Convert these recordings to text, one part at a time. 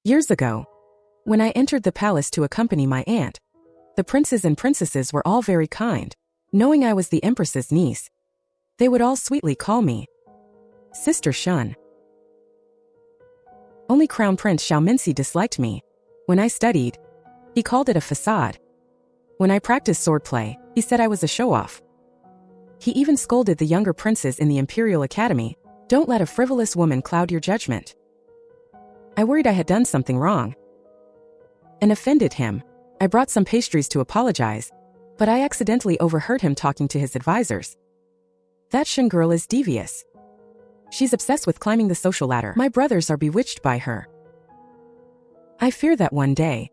Years ago, when I entered the palace to accompany my aunt, the princes and princesses were all very kind. Knowing I was the Empress's niece, they would all sweetly call me Sister Shen. Only Crown Prince Xiao Jin Ci disliked me. When I studied, he called it a facade. When I practiced swordplay, he said I was a show-off. He even scolded the younger princes in the Imperial Academy, "Don't let a frivolous woman cloud your judgment." I worried I had done something wrong and offended him. I brought some pastries to apologize, but I accidentally overheard him talking to his advisors. "That Shen girl is devious. She's obsessed with climbing the social ladder. My brothers are bewitched by her. I fear that one day,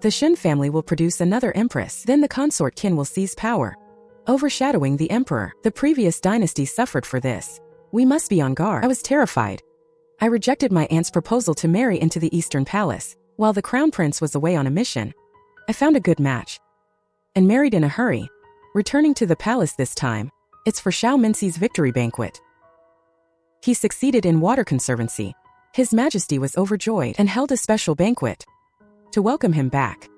the Shen family will produce another empress. Then the consort kin will seize power, overshadowing the emperor. The previous dynasty suffered for this. We must be on guard." I was terrified. I rejected my aunt's proposal to marry into the Eastern Palace. While the crown prince was away on a mission, I found a good match and married in a hurry. Returning to the palace this time, it's for Xiao Jin Ci's victory banquet. He succeeded in water conservancy. His Majesty was overjoyed and held a special banquet to welcome him back.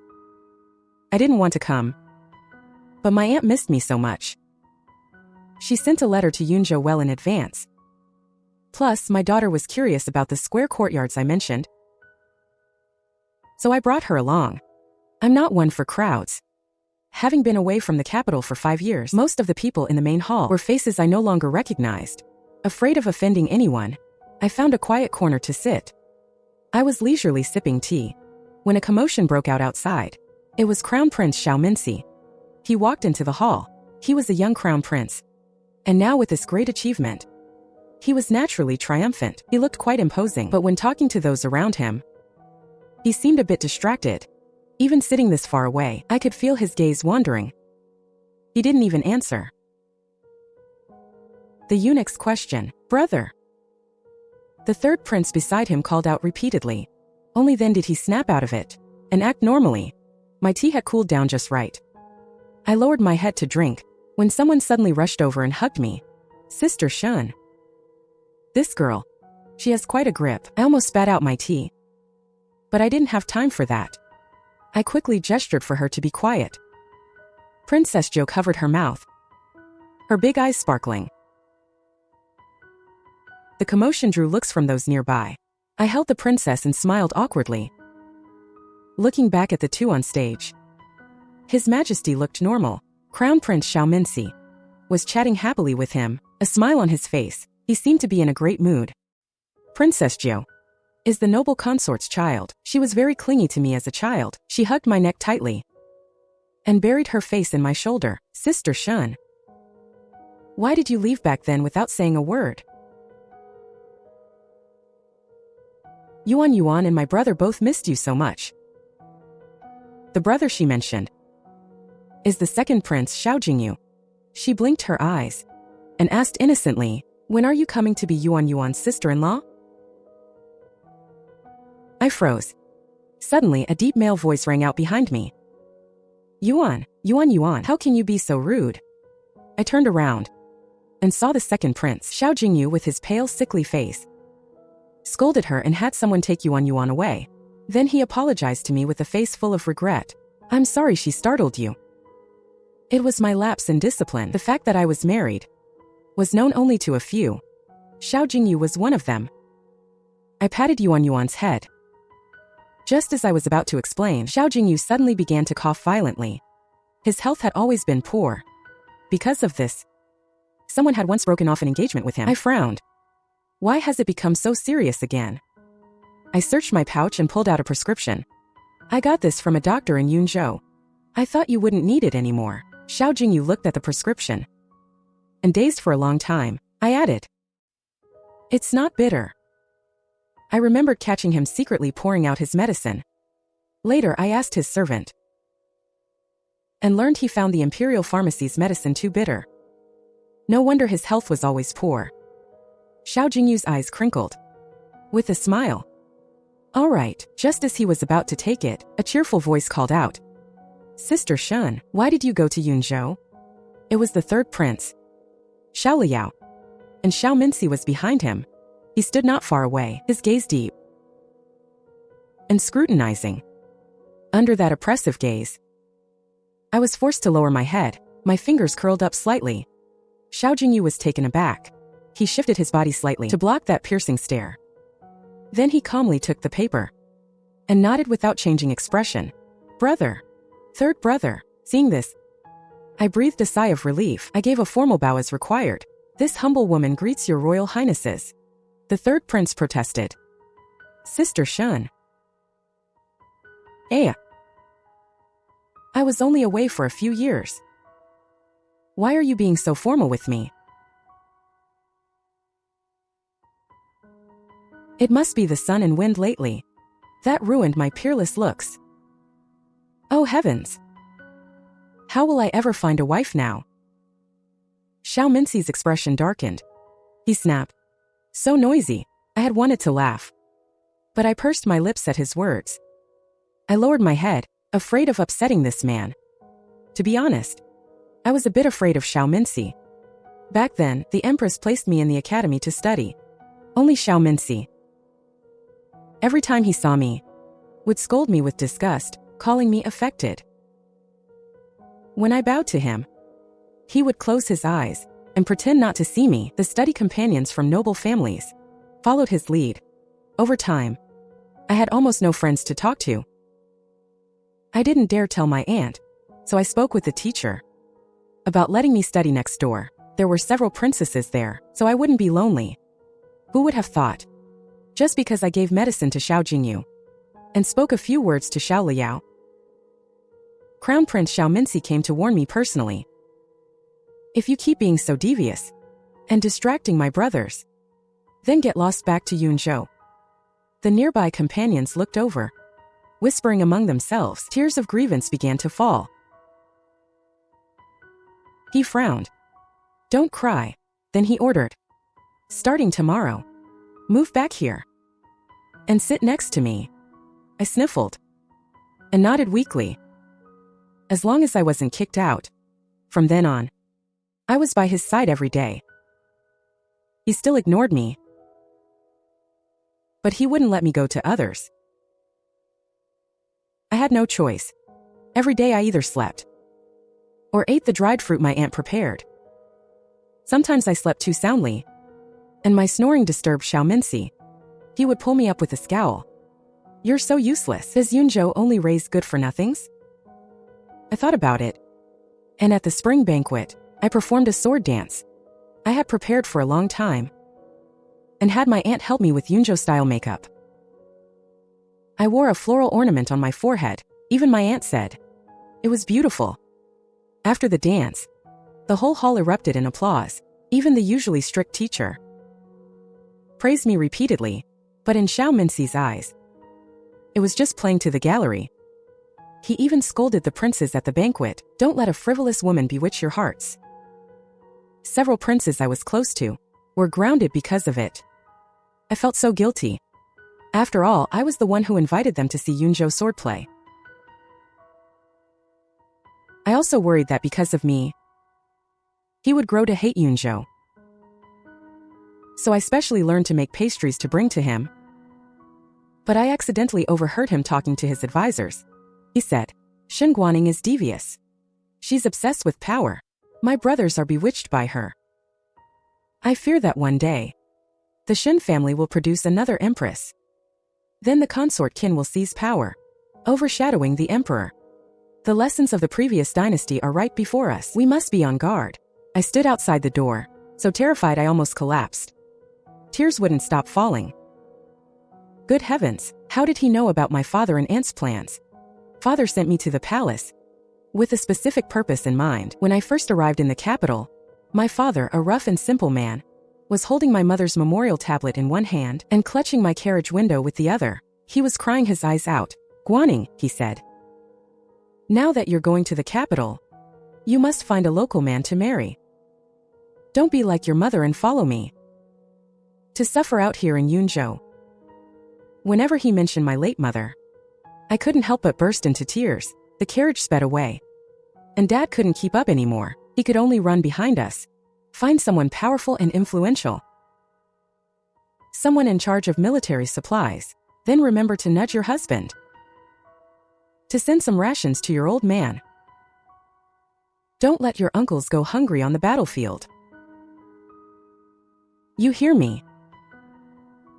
I didn't want to come, but my aunt missed me so much. She sent a letter to Yunzhou well in advance. Plus, my daughter was curious about the square courtyards I mentioned, so I brought her along. I'm not one for crowds. Having been away from the capital for 5 years, most of the people in the main hall were faces I no longer recognized. Afraid of offending anyone, I found a quiet corner to sit. I was leisurely sipping tea when a commotion broke out outside. It was Crown Prince Xiao Jin Ci. He walked into the hall. He was a young crown prince, and now with this great achievement, he was naturally triumphant. He looked quite imposing, but when talking to those around him, he seemed a bit distracted. Even sitting this far away, I could feel his gaze wandering. He didn't even answer the eunuch's question. "Brother." The third prince beside him called out repeatedly. Only then did he snap out of it and act normally. My tea had cooled down just right. I lowered my head to drink when someone suddenly rushed over and hugged me. "Sister Shen. This girl. She has quite a grip." I almost spat out my tea, but I didn't have time for that. I quickly gestured for her to be quiet. Princess Jo covered her mouth, her big eyes sparkling. The commotion drew looks from those nearby. I held the princess and smiled awkwardly, looking back at the two on stage. His Majesty looked normal. Crown Prince Xiao Jin Ci was chatting happily with him, a smile on his face. He seemed to be in a great mood. Princess Jo is the noble consort's child. She was very clingy to me as a child. She hugged my neck tightly and buried her face in my shoulder. "Sister Shen, why did you leave back then without saying a word? Yuan and my brother both missed you so much." The brother she mentioned is the second prince, Xiao Jingyu. She blinked her eyes and asked innocently, "When are you coming to be Yuan's sister-in-law?" I froze. Suddenly, a deep male voice rang out behind me. Yuan, how can you be so rude?" I turned around and saw the second prince, Xiao Jingyu, with his pale, sickly face, scolded her and had someone take Yuan away. Then he apologized to me with a face full of regret. "I'm sorry she startled you. It was my lapse in discipline." The fact that I was married was known only to a few. Xiao Jingyu was one of them. I patted Yuan's head. Just as I was about to explain, Xiao Jingyu suddenly began to cough violently. His health had always been poor. Because of this, someone had once broken off an engagement with him. I frowned. Why has it become so serious again? I searched my pouch and pulled out a prescription. "I got this from a doctor in Yunzhou. I thought you wouldn't need it anymore." Xiao Jingyu looked at the prescription and dazed for a long time. I added, "It's not bitter." I remembered catching him secretly pouring out his medicine. Later, I asked his servant and learned he found the Imperial Pharmacy's medicine too bitter. No wonder his health was always poor. Xiao Jingyu's eyes crinkled with a smile. "All right." Just as he was about to take it, a cheerful voice called out, "Sister Shen, why did you go to Yunzhou?" It was the third prince, Xiao Liao, and Xiao Jin Ci was behind him. He stood not far away, his gaze deep. and scrutinizing. Under that oppressive gaze, I was forced to lower my head, my fingers curled up slightly. Xiao Jin Ci was taken aback. He shifted his body slightly to block that piercing stare. Then he calmly took the paper and nodded without changing expression. Brother. Third brother. Seeing this, I breathed a sigh of relief. I gave a formal bow as required. This humble woman greets your royal highnesses. The third prince protested. Sister Shen. I was only away for a few years. Why are you being so formal with me? It must be the sun and wind lately. That ruined my peerless looks. Oh heavens! How will I ever find a wife now? Xiao Jin Ci's expression darkened. He snapped. So noisy, I had wanted to laugh. But I pursed my lips at his words. I lowered my head, afraid of upsetting this man. To be honest, I was a bit afraid of Xiao Jin Ci. Back then, the Empress placed me in the academy to study. Only Xiao Jin Ci, every time he saw me, would scold me with disgust, calling me affected. When I bowed to him, he would close his eyes and pretend not to see me. The study companions from noble families followed his lead. Over time, I had almost no friends to talk to. I didn't dare tell my aunt, so I spoke with the teacher about letting me study next door. There were several princesses there, so I wouldn't be lonely. Who would have thought? Just because I gave medicine to Xiao Jin Ci and spoke a few words to Xiao Liao, Crown Prince Xiao Jin Ci came to warn me personally. If you keep being so devious and distracting my brothers, then get lost back to Yunzhou. The nearby companions looked over, whispering among themselves. Tears of grievance began to fall. He frowned. Don't cry. Then he ordered. Starting tomorrow, move back here and sit next to me. I sniffled and nodded weakly. As long as I wasn't kicked out, from then on, I was by his side every day. He still ignored me, but he wouldn't let me go to others. I had no choice. Every day I either slept or ate the dried fruit my aunt prepared. Sometimes I slept too soundly, and my snoring disturbed Xiao Jin Ci. He would pull me up with a scowl. You're so useless. Does Yunzhou only raise good-for-nothings? I thought about it, and at the spring banquet, I performed a sword dance I had prepared for a long time, and had my aunt help me with Yunzhou-style makeup. I wore a floral ornament on my forehead. Even my aunt said it was beautiful. After the dance, the whole hall erupted in applause. Even the usually strict teacher praised me repeatedly, but in Xiao Jin Ci's eyes, it was just playing to the gallery. He even scolded the princes at the banquet. Don't let a frivolous woman bewitch your hearts. Several princes I was close to were grounded because of it. I felt so guilty. After all, I was the one who invited them to see Yunzhou swordplay. I also worried that because of me, he would grow to hate Yunzhou. So I specially learned to make pastries to bring to him. But I accidentally overheard him talking to his advisors. He said, Shen Guan Ning is devious. She's obsessed with power. My brothers are bewitched by her. I fear that one day, the Shen family will produce another empress. Then the consort kin will seize power, overshadowing the emperor. The lessons of the previous dynasty are right before us. We must be on guard. I stood outside the door, so terrified I almost collapsed. Tears wouldn't stop falling. Good heavens, how did he know about my father and aunt's plans? Father sent me to the palace with a specific purpose in mind. When I first arrived in the capital, my father, a rough and simple man, was holding my mother's memorial tablet in one hand and clutching my carriage window with the other. He was crying his eyes out. Guaning, he said. Now that you're going to the capital, you must find a local man to marry. Don't be like your mother and follow me to suffer out here in Yunzhou. Whenever he mentioned my late mother, I couldn't help but burst into tears. The carriage sped away, and Dad couldn't keep up anymore. He could only run behind us, find someone powerful and influential, someone in charge of military supplies. Then remember to nudge your husband to send some rations to your old man. Don't let your uncles go hungry on the battlefield. You hear me?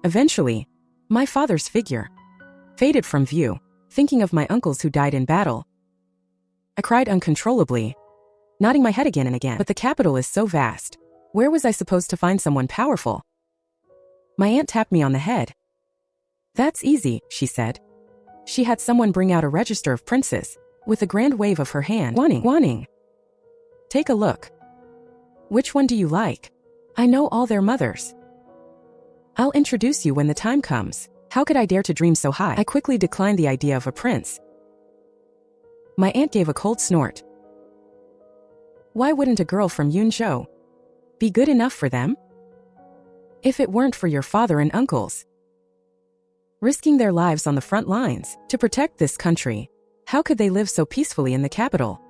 Eventually, my father's figure faded from view, thinking of my uncles who died in battle. I cried uncontrollably, nodding my head again and again. But the capital is so vast. Where was I supposed to find someone powerful? My aunt tapped me on the head. That's easy, she said. She had someone bring out a register of princes, with a grand wave of her hand. Guan Ning. Take a look. Which one do you like? I know all their mothers. I'll introduce you when the time comes. How could I dare to dream so high? I quickly declined the idea of a prince. My aunt gave a cold snort. Why wouldn't a girl from Yunzhou be good enough for them? If it weren't for your father and uncles risking their lives on the front lines to protect this country, how could they live so peacefully in the capital?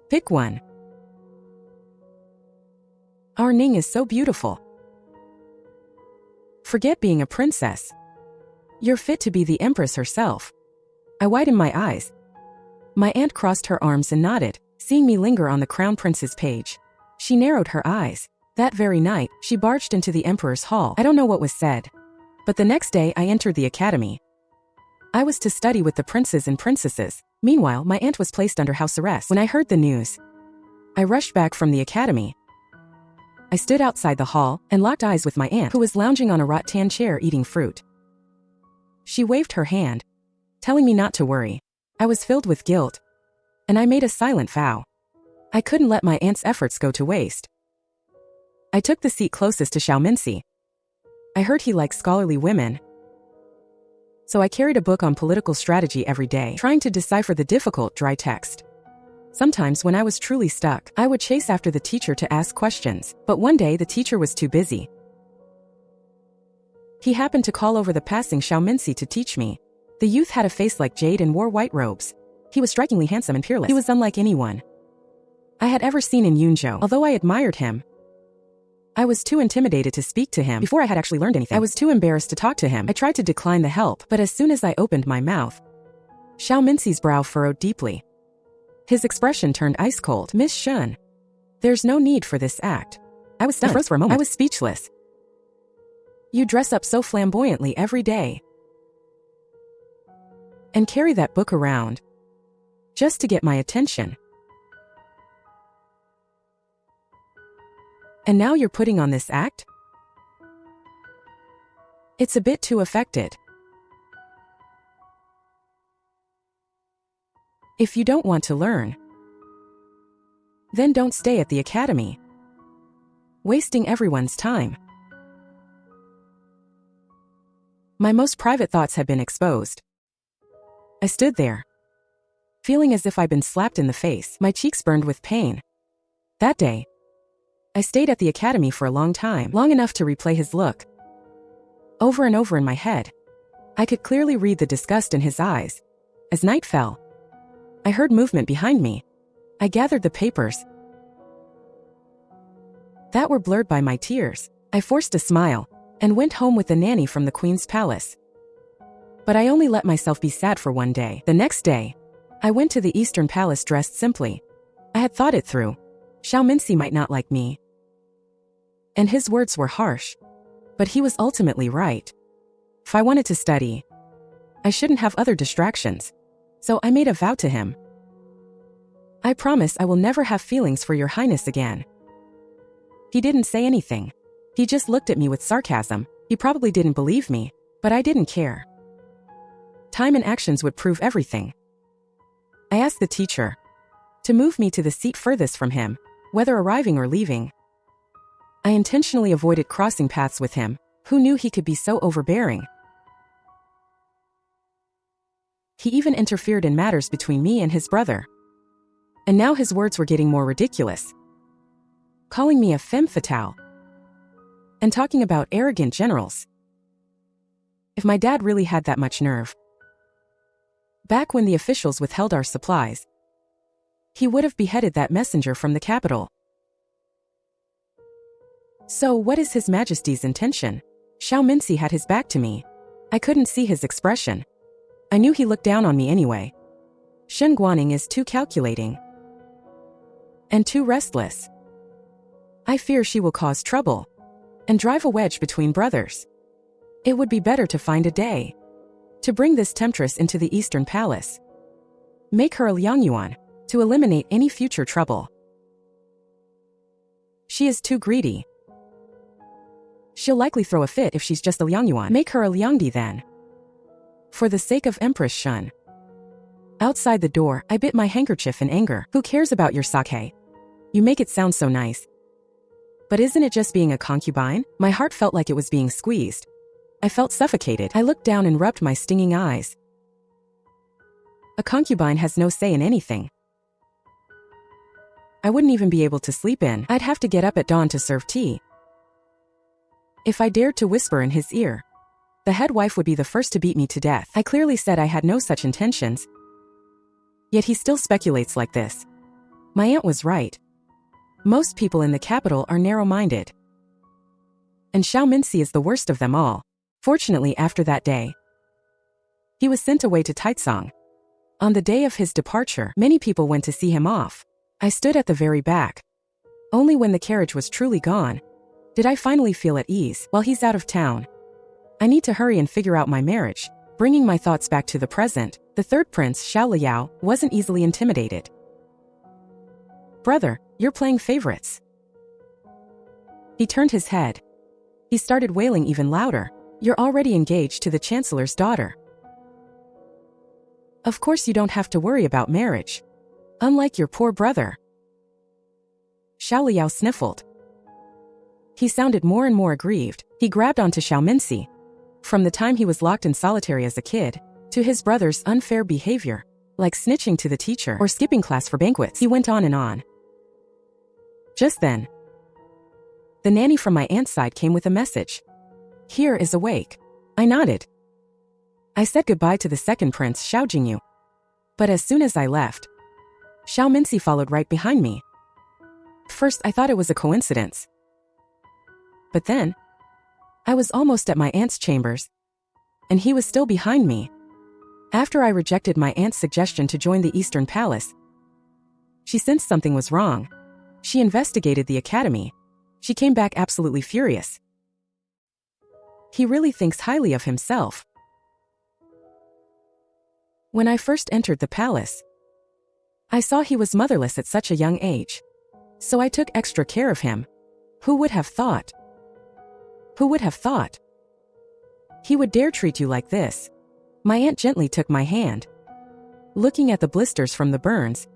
Pick one. Our Ning is so beautiful. Forget being a princess. You're fit to be the Empress herself. I widened my eyes. My aunt crossed her arms and nodded, seeing me linger on the Crown Prince's page. She narrowed her eyes. That very night, she barged into the Emperor's hall. I don't know what was said, but the next day I entered the academy. I was to study with the princes and princesses. Meanwhile, my aunt was placed under house arrest. When I heard the news, I rushed back from the academy. I stood outside the hall and locked eyes with my aunt, who was lounging on a rattan chair eating fruit. She waved her hand, telling me not to worry. I was filled with guilt, and I made a silent vow. I couldn't let my aunt's efforts go to waste. I took the seat closest to Xiao Jin Ci. I heard he likes scholarly women, so I carried a book on political strategy every day, trying to decipher the difficult, dry text. Sometimes when I was truly stuck, I would chase after the teacher to ask questions, but one day the teacher was too busy. He happened to call over the passing Xiao Jin Ci to teach me. The youth had a face like jade and wore white robes. He was strikingly handsome and peerless. He was unlike anyone I had ever seen in Yunzhou. Although I admired him, I was too intimidated to speak to him before I had actually learned anything. I was too embarrassed to talk to him. I tried to decline the help, but as soon as I opened my mouth, Xiao Jin Ci's brow furrowed deeply. His expression turned ice cold. Miss Shen, there's no need for this act. I was stunned. I froze for a moment. I was speechless. You dress up so flamboyantly every day and carry that book around just to get my attention. And now you're putting on this act? It's a bit too affected. If you don't want to learn, then don't stay at the academy, wasting everyone's time. My most private thoughts had been exposed. I stood there, feeling as if I'd been slapped in the face. My cheeks burned with pain. That day, I stayed at the academy for a long time, long enough to replay his look over and over in my head. I could clearly read the disgust in his eyes. As night fell, I heard movement behind me. I gathered the papers that were blurred by my tears. I forced a smile and went home with the nanny from the Queen's palace. But I only let myself be sad for one day. The next day, I went to the Eastern Palace dressed simply. I had thought it through. Xiao Jin Ci might not like me, and his words were harsh, but he was ultimately right. If I wanted to study, I shouldn't have other distractions. So I made a vow to him. I promise I will never have feelings for your highness again. He didn't say anything. He just looked at me with sarcasm. He probably didn't believe me, but I didn't care. Time and actions would prove everything. I asked the teacher to move me to the seat furthest from him, whether arriving or leaving. I intentionally avoided crossing paths with him. Who knew he could be so overbearing? He even interfered in matters between me and his brother. And now his words were getting more ridiculous, calling me a femme fatale and talking about arrogant generals. If my dad really had that much nerve, back when the officials withheld our supplies, he would have beheaded that messenger from the capital. So what is His Majesty's intention? Xiao Jin Ci had his back to me. I couldn't see his expression. I knew he looked down on me anyway. Shen Guan Ning is too calculating. And too restless. I fear she will cause trouble. And drive a wedge between brothers. It would be better to find a day. To bring this temptress into the Eastern Palace. Make her a Liangyuan. To eliminate any future trouble. She is too greedy. She'll likely throw a fit if she's just a Liangyuan. Make her a Liangdi then. For the sake of Empress Shen. Outside the door, I bit my handkerchief in anger. Who cares about your sake? You make it sound so nice. But isn't it just being a concubine? My heart felt like it was being squeezed. I felt suffocated. I looked down and rubbed my stinging eyes. A concubine has no say in anything. I wouldn't even be able to sleep in. I'd have to get up at dawn to serve tea. If I dared to whisper in his ear, the head wife would be the first to beat me to death. I clearly said I had no such intentions. Yet he still speculates like this. My aunt was right. Most people in the capital are narrow-minded. And Xiao Jin Ci is the worst of them all. Fortunately, after that day, he was sent away to Taicang. On the day of his departure, many people went to see him off. I stood at the very back. Only when the carriage was truly gone did I finally feel at ease. While he's out of town, I need to hurry and figure out my marriage. Bringing my thoughts back to the present, the third prince, Xiao Liao, wasn't easily intimidated. Brother, you're playing favorites. He turned his head. He started wailing even louder. You're already engaged to the chancellor's daughter. Of course you don't have to worry about marriage. Unlike your poor brother. Xiao Liao sniffled. He sounded more and more aggrieved. He grabbed onto Xiao Jin Ci. From the time he was locked in solitary as a kid, to his brother's unfair behavior, like snitching to the teacher or skipping class for banquets, he went on and on. Just then, the nanny from my aunt's side came with a message. Here is awake. I nodded. I said goodbye to the second prince, Xiao Jingyu. But as soon as I left, Xiao Jin Ci followed right behind me. First, I thought it was a coincidence. But then, I was almost at my aunt's chambers, and he was still behind me. After I rejected my aunt's suggestion to join the Eastern Palace, she sensed something was wrong. She investigated the academy. She came back absolutely furious. He really thinks highly of himself. When I first entered the palace, I saw he was motherless at such a young age. So I took extra care of him. Who would have thought? Who would have thought he would dare treat you like this? My aunt gently took my hand. Looking at the blisters from the burns,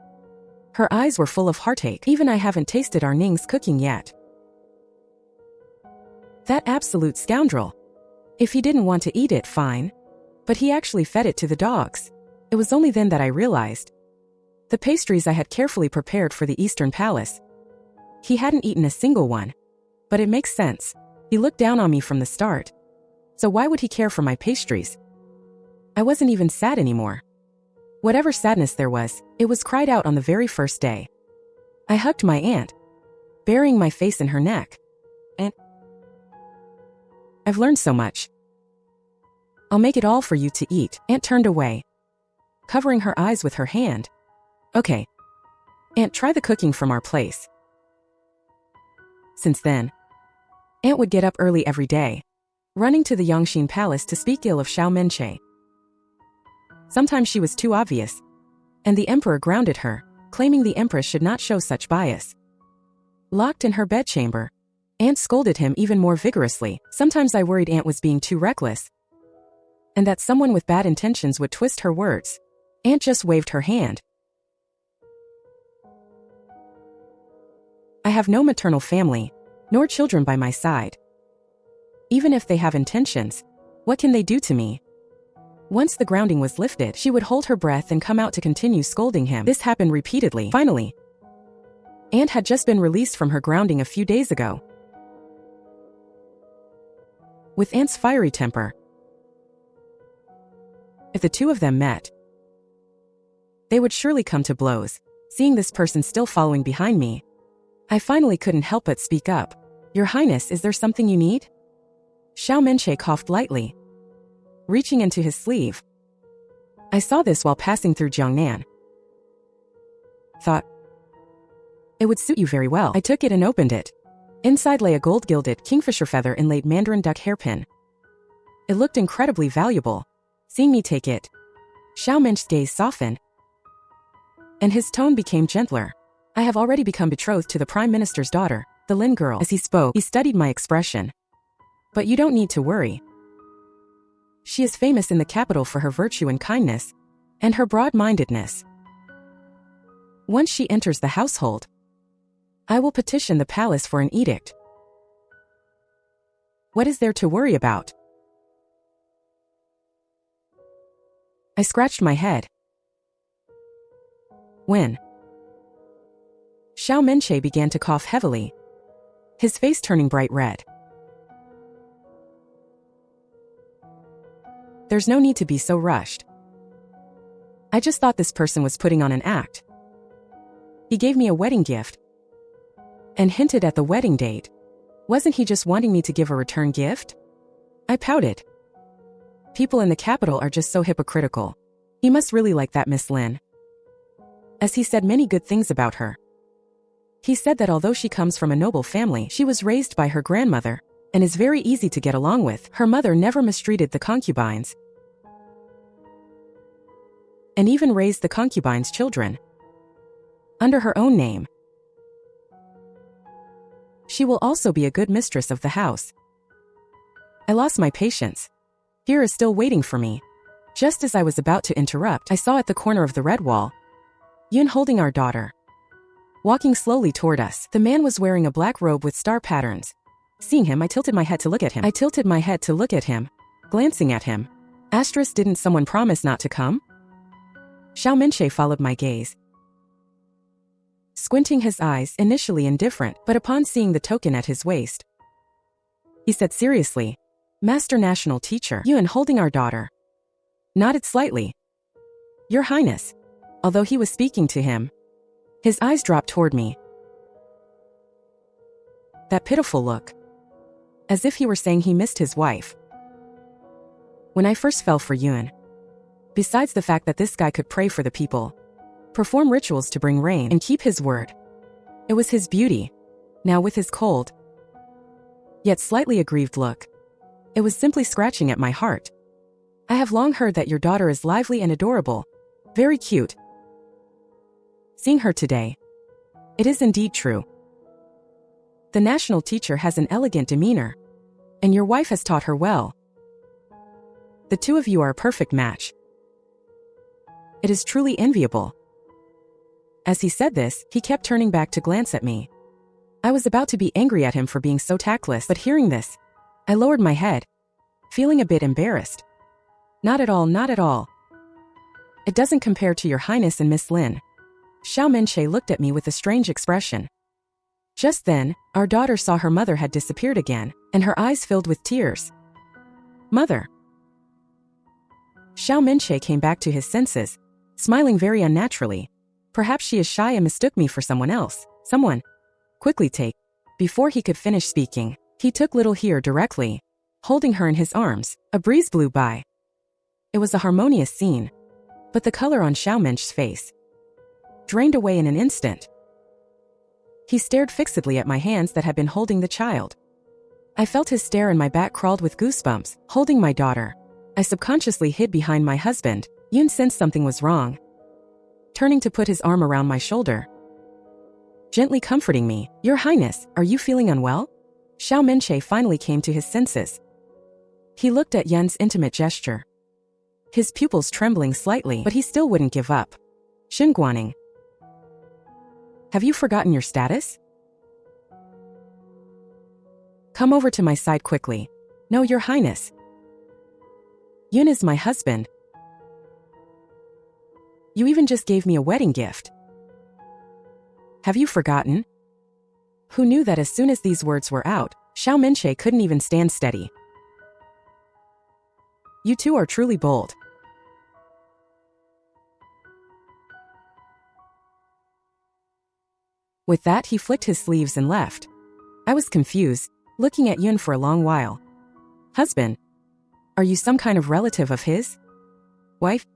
her eyes were full of heartache. Even I haven't tasted our Ning's cooking yet. That absolute scoundrel. If he didn't want to eat it, fine. But he actually fed it to the dogs. It was only then that I realized the pastries I had carefully prepared for the Eastern Palace. He hadn't eaten a single one. But it makes sense. He looked down on me from the start. So why would he care for my pastries? I wasn't even sad anymore. Whatever sadness there was, it was cried out on the very first day. I hugged my aunt, burying my face in her neck. And I've learned so much. I'll make it all for you to eat. Aunt turned away, covering her eyes with her hand. Okay. Aunt, try the cooking from our place. Since then, Aunt would get up early every day, running to the Yangxin Palace to speak ill of Xiao Menche. Sometimes she was too obvious, and the emperor grounded her, claiming the empress should not show such bias. Locked in her bedchamber, Aunt scolded him even more vigorously. Sometimes I worried Aunt was being too reckless, and that someone with bad intentions would twist her words. Aunt just waved her hand. I have no maternal family, nor children by my side. Even if they have intentions, what can they do to me? Once the grounding was lifted, she would hold her breath and come out to continue scolding him. This happened repeatedly. Finally, Aunt had just been released from her grounding a few days ago. With Aunt's fiery temper, if the two of them met, they would surely come to blows. Seeing this person still following behind me, I finally couldn't help but speak up. Your Highness, is there something you need? Xiao Minche coughed lightly, reaching into his sleeve. I saw this while passing through Jiangnan. Thought it would suit you very well. I took it and opened it. Inside lay a gold-gilded kingfisher feather inlaid mandarin duck hairpin. It looked incredibly valuable. Seeing me take it, Xiao Minche's gaze softened, and his tone became gentler. I have already become betrothed to the Prime Minister's daughter, the Lin girl. As he spoke, he studied my expression. But you don't need to worry. She is famous in the capital for her virtue and kindness, and her broad-mindedness. Once she enters the household, I will petition the palace for an edict. What is there to worry about? I scratched my head. When Xiao Minche began to cough heavily, his face turning bright red. There's no need to be so rushed. I just thought this person was putting on an act. He gave me a wedding gift and hinted at the wedding date. Wasn't he just wanting me to give a return gift? I pouted. People in the capital are just so hypocritical. He must really like that Miss Lin, as he said many good things about her. He said that although she comes from a noble family, she was raised by her grandmother and is very easy to get along with. Her mother never mistreated the concubines and even raised the concubines' children under her own name. She will also be a good mistress of the house. I lost my patience. Fear is still waiting for me. Just as I was about to interrupt, I saw at the corner of the red wall Yun holding our daughter, walking slowly toward us. The man was wearing a black robe with star patterns. Seeing him, I tilted my head to look at him. Glancing at him. Didn't someone promise not to come? Xiao Minche followed my gaze, squinting his eyes, initially indifferent, but upon seeing the token at his waist, he said seriously, Master National Teacher, Yun holding our daughter, nodded slightly. Your Highness. Although he was speaking to him, his eyes dropped toward me. That pitiful look, as if he were saying he missed his wife. When I first fell for Yun, besides the fact that this guy could pray for the people, perform rituals to bring rain, and keep his word, it was his beauty. Now with his cold, yet slightly aggrieved look, it was simply scratching at my heart. I have long heard that your daughter is lively and adorable, very cute. Seeing her today, it is indeed true. The national teacher has an elegant demeanor, and your wife has taught her well. The two of you are a perfect match. It is truly enviable. As he said this, he kept turning back to glance at me. I was about to be angry at him for being so tactless, but hearing this, I lowered my head, feeling a bit embarrassed. Not at all, not at all. It doesn't compare to your Highness and Miss Lin. Xiao Minche looked at me with a strange expression. Just then, our daughter saw her mother had disappeared again, and her eyes filled with tears. Mother. Xiao Minche came back to his senses, smiling very unnaturally. Perhaps she is shy and mistook me for someone else. Someone. Quickly take. Before he could finish speaking, he took little Here directly, holding her in his arms. A breeze blew by. It was a harmonious scene, but the color on Xiao Minche's face drained away in an instant. He stared fixedly at my hands that had been holding the child. I felt his stare and my back crawled with goosebumps. Holding my daughter, I subconsciously hid behind my husband. Yun sensed something was wrong, turning to put his arm around my shoulder, gently comforting me. Your Highness, are you feeling unwell? Xiao Minche finally came to his senses. He looked at Yun's intimate gesture, his pupils trembling slightly, but he still wouldn't give up. Shen Guan Ning, have you forgotten your status? Come over to my side quickly. No, Your Highness. Yun is my husband. You even just gave me a wedding gift. Have you forgotten? Who knew that as soon as these words were out, Xiao Minche couldn't even stand steady. You two are truly bold. With that, he flicked his sleeves and left. I was confused, looking at Yun for a long while. Husband? Are you some kind of relative of his? Wife?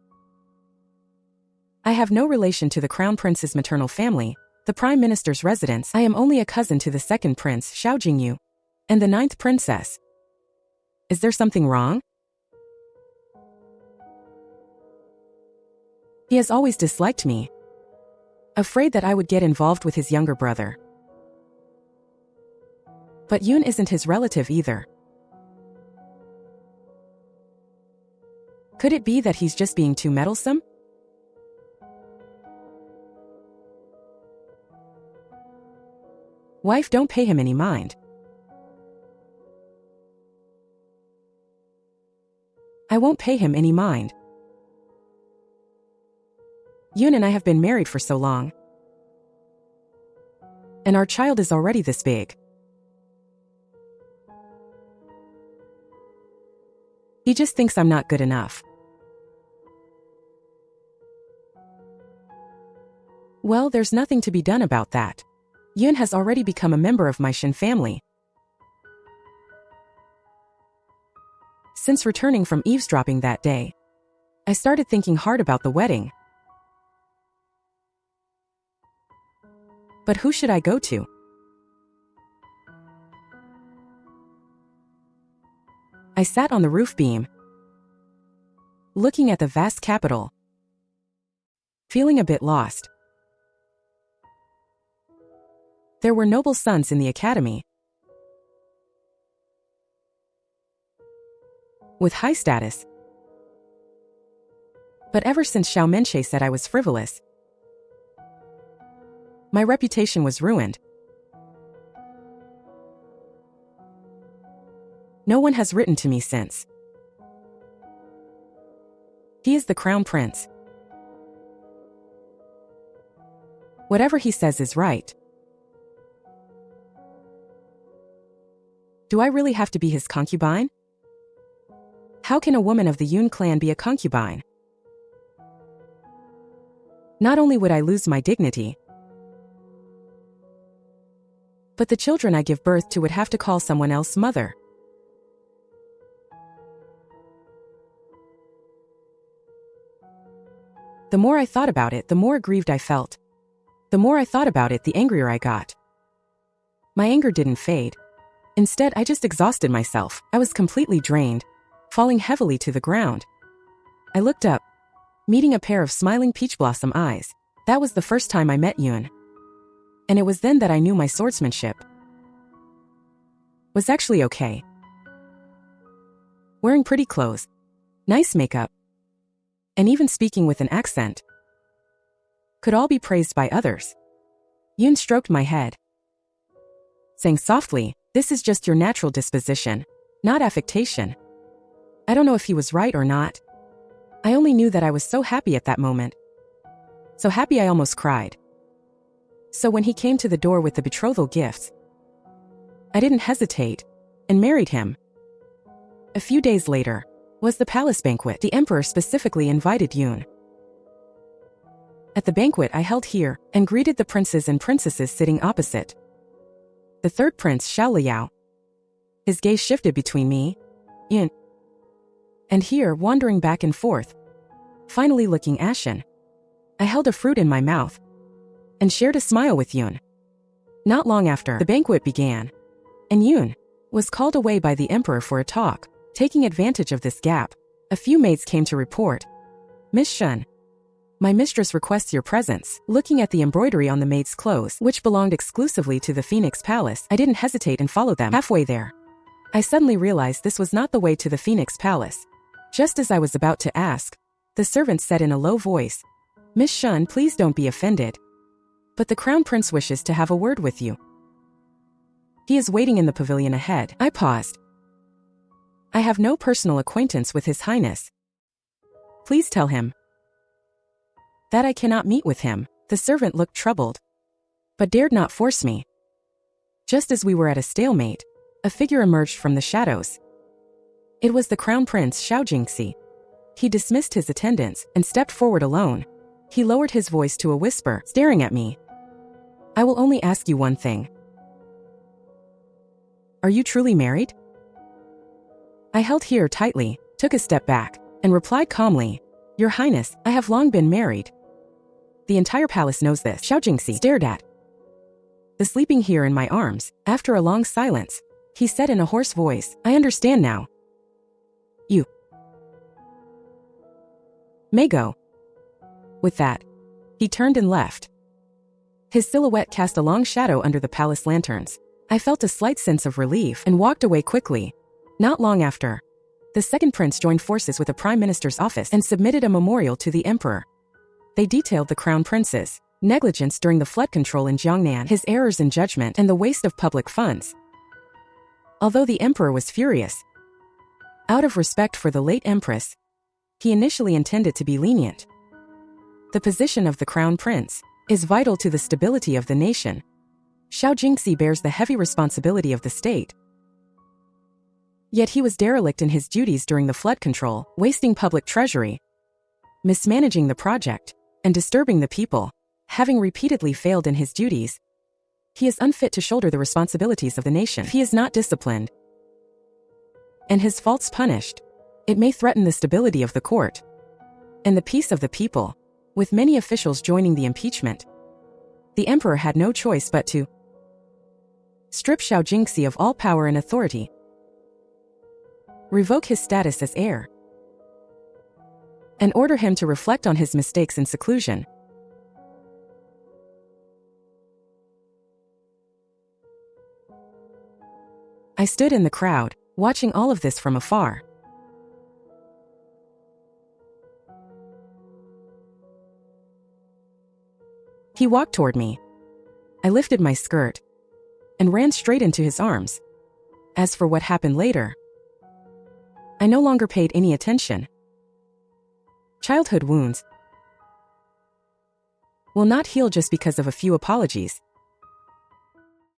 I have no relation to the Crown Prince's maternal family, the Prime Minister's residence. I am only a cousin to the second prince, Xiao Jin Ci, and the ninth princess. Is there something wrong? He has always disliked me, afraid that I would get involved with his younger brother. But Yun isn't his relative either. Could it be that he's just being too meddlesome? Wife, don't pay him any mind. I won't pay him any mind. Yun and I have been married for so long, and our child is already this big. He just thinks I'm not good enough. Well, there's nothing to be done about that. Yun has already become a member of my Shen family. Since returning from eavesdropping that day, I started thinking hard about the wedding. But who should I go to? I sat on the roof beam, looking at the vast capital, feeling a bit lost. There were noble sons in the academy, with high status. But ever since Xiao Menche said I was frivolous, my reputation was ruined. No one has written to me since. He is the Crown Prince. Whatever he says is right. Do I really have to be his concubine? How can a woman of the Yun clan be a concubine? Not only would I lose my dignity, but the children I give birth to would have to call someone else mother. The more I thought about it, the more aggrieved I felt. The more I thought about it, the angrier I got. My anger didn't fade. Instead, I just exhausted myself. I was completely drained, falling heavily to the ground. I looked up, meeting a pair of smiling peach blossom eyes. That was the first time I met Yun. And it was then that I knew my swordsmanship was actually okay. Wearing pretty clothes, nice makeup, and even speaking with an accent could all be praised by others. Yun stroked my head, saying softly, "This is just your natural disposition, not affectation." I don't know if he was right or not. I only knew that I was so happy at that moment. So happy I almost cried. So when he came to the door with the betrothal gifts, I didn't hesitate and married him. A few days later was the palace banquet. The emperor specifically invited Yun. At the banquet I held here and greeted the princes and princesses sitting opposite. The third prince, Xiao Liao. His gaze shifted between me, Yun, and here, wandering back and forth, finally looking ashen. I held a fruit in my mouth and shared a smile with Yun. Not long after, the banquet began, and Yun was called away by the emperor for a talk. Taking advantage of this gap, a few maids came to report. "Miss Shen, my mistress requests your presence." Looking at the embroidery on the maid's clothes, which belonged exclusively to the Phoenix Palace, I didn't hesitate and followed them. Halfway there, I suddenly realized this was not the way to the Phoenix Palace. Just as I was about to ask, the servant said in a low voice, "Miss Shen, please don't be offended, but the Crown Prince wishes to have a word with you. He is waiting in the pavilion ahead." I paused. "I have no personal acquaintance with His Highness. Please tell him that I cannot meet with him." The servant looked troubled, but dared not force me. Just as we were at a stalemate, a figure emerged from the shadows. It was the Crown Prince, Xiao Jin Ci. He dismissed his attendants and stepped forward alone. He lowered his voice to a whisper, staring at me. "I will only ask you one thing. Are you truly married?" I held here tightly, took a step back, and replied calmly, "Your Highness, I have long been married. The entire palace knows this." Xiao Jin Ci stared at the sleeping here in my arms. After a long silence, he said in a hoarse voice, "I understand now. You may go." With that, he turned and left. His silhouette cast a long shadow under the palace lanterns. I felt a slight sense of relief and walked away quickly. Not long after, the second prince joined forces with the prime minister's office and submitted a memorial to the emperor. They detailed the crown prince's negligence during the flood control in Jiangnan, his errors in judgment, and the waste of public funds. Although the emperor was furious, out of respect for the late empress, he initially intended to be lenient. The position of the crown prince is vital to the stability of the nation. Xiao Jin Ci bears the heavy responsibility of the state. Yet he was derelict in his duties during the flood control, wasting public treasury, mismanaging the project, and disturbing the people. Having repeatedly failed in his duties, he is unfit to shoulder the responsibilities of the nation. If he is not disciplined and his faults punished, it may threaten the stability of the court and the peace of the people. With many officials joining the impeachment, the emperor had no choice but to strip Xiao Jin Ci of all power and authority, revoke his status as heir, and order him to reflect on his mistakes in seclusion. I stood in the crowd, watching all of this from afar. He walked toward me. I lifted my skirt and ran straight into his arms. As for what happened later, I no longer paid any attention. Childhood wounds will not heal just because of a few apologies.